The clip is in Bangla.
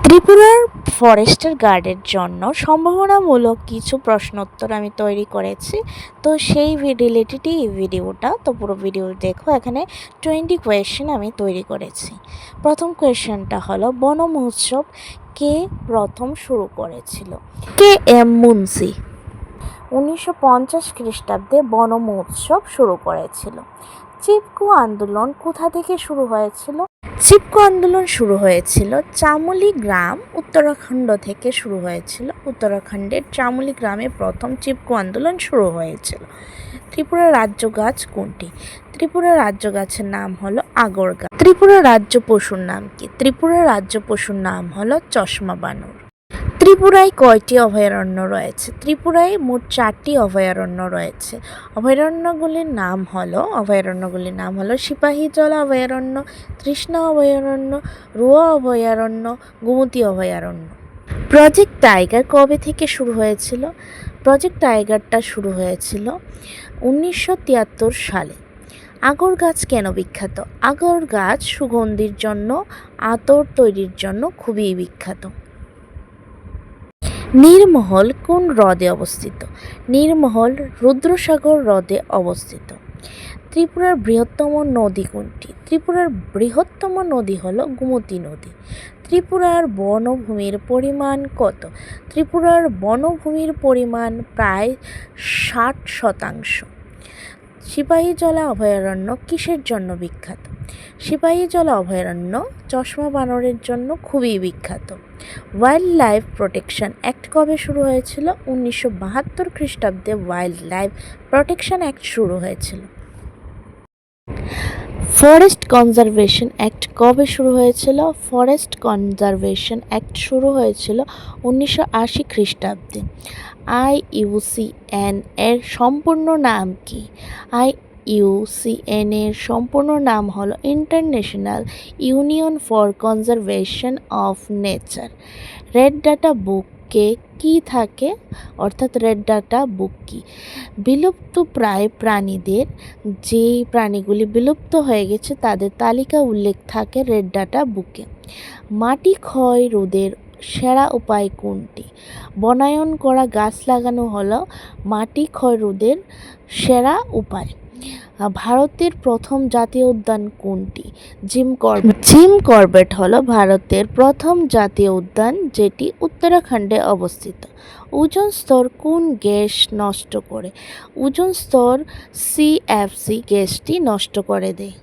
ত্রিপুরার ফরেস্টের গার্ডের জন্য সম্ভাবনামূলক কিছু প্রশ্নোত্তর আমি তৈরি করেছি। তো সেই রিলেটেডই এই ভিডিওটা। তো পুরো ভিডিও দেখো। এখানে 20 কোয়েশ্চেন আমি তৈরি করেছি। প্রথম কোয়েশ্চেনটা হলো, বন মহোৎসব কে প্রথম শুরু করেছিল? কে এম মুন্সি 1950 খ্রিস্টাব্দে বন মহোৎসব শুরু করেছিল। চিপকো আন্দোলন কোথা থেকে শুরু হয়েছিল? চিপকো আন্দোলন শুরু হয়েছিল চামোলি গ্রাম, উত্তরাখণ্ড থেকে শুরু হয়েছিল। উত্তরাখণ্ডের চামোলি গ্রামে প্রথম চিপকো আন্দোলন শুরু হয়েছিল। ত্রিপুরার রাজ্য গাছ কোনটি? ত্রিপুরার রাজ্য গাছের নাম হলো আগর গাছ। ত্রিপুরার রাজ্য পশুর নাম কি? ত্রিপুরার রাজ্য পশুর নাম হলো চশমা বানর। ত্রিপুরায় কয়টি অভয়ারণ্য রয়েছে? ত্রিপুরায় মোট 4টি অভয়ারণ্য রয়েছে। অভয়ারণ্যগুলির নাম হলো সিপাহীজলা অভয়ারণ্য, তৃষ্ণা অভয়ারণ্য, রুয়া অভয়ারণ্য, গোমতী অভয়ারণ্য। প্রজেক্ট টাইগার কবে থেকে শুরু হয়েছিল? প্রজেক্ট টাইগারটা শুরু হয়েছিল 1973 সালে। আগর গাছ কেন বিখ্যাত? আগর গাছ সুগন্ধির জন্য, আতর তৈরির জন্য খুবই বিখ্যাত। নীরমহল কোন হ্রদে অবস্থিত? নীরমহল রুদ্রসাগর হ্রদে অবস্থিত। ত্রিপুরার বৃহত্তম নদী কোনটি? ত্রিপুরার বৃহত্তম নদী হলো গোমতী নদী। ত্রিপুরার বনভূমির পরিমাণ কত? ত্রিপুরার বনভূমির পরিমাণ প্রায় 60%। সিপাহীজলা অভয়ারণ্য কিসের জন্য বিখ্যাত? সিপাহীজলা অভয়ারণ্য চশমা বানরের জন্য খুবই বিখ্যাত। ওয়াইল্ড লাইফ প্রোটেকশন অ্যাক্ট কবে শুরু হয়েছিল? 1972 খ্রিস্টাব্দে ওয়াইল্ড লাইফ প্রোটেকশন অ্যাক্ট শুরু হয়েছিল। ফরেস্ট কনজারভেশন অ্যাক্ট কবে শুরু হয়েছিল? ফরেস্ট কনজারভেশন অ্যাক্ট শুরু হয়েছিল 1980 খ্রিস্টাব্দে। IUCN এর সম্পূর্ণ নাম কি? IUCN এর সম্পূর্ণ নাম হলো international union for conservation of nature. Red data বুকে কি থাকে? অর্থাৎ রেড ডাটা বুক কি? বিলুপ্ত প্রায় প্রাণীদের, যেই প্রাণীগুলি বিলুপ্ত হয়ে গেছে তাদের তালিকা উল্লেখ থাকে রেড ডাটা বুকে। মাটি ক্ষয় রোধের সেরা উপায় কোনটি? বনায়ন করা গাছ লাগানো হলো মাটি ক্ষয় রোধের সেরা উপায়। ভারতের প্রথম জাতীয় উদ্যান কোনটি? জিম করবেট হলো ভারতের প্রথম জাতীয় উদ্যান, যেটি উত্তরাখণ্ডে অবস্থিত। ওজোন স্তর কোন গ্যাস নষ্ট করে? ওজোন স্তর CFC গ্যাসটি নষ্ট করে দেয়।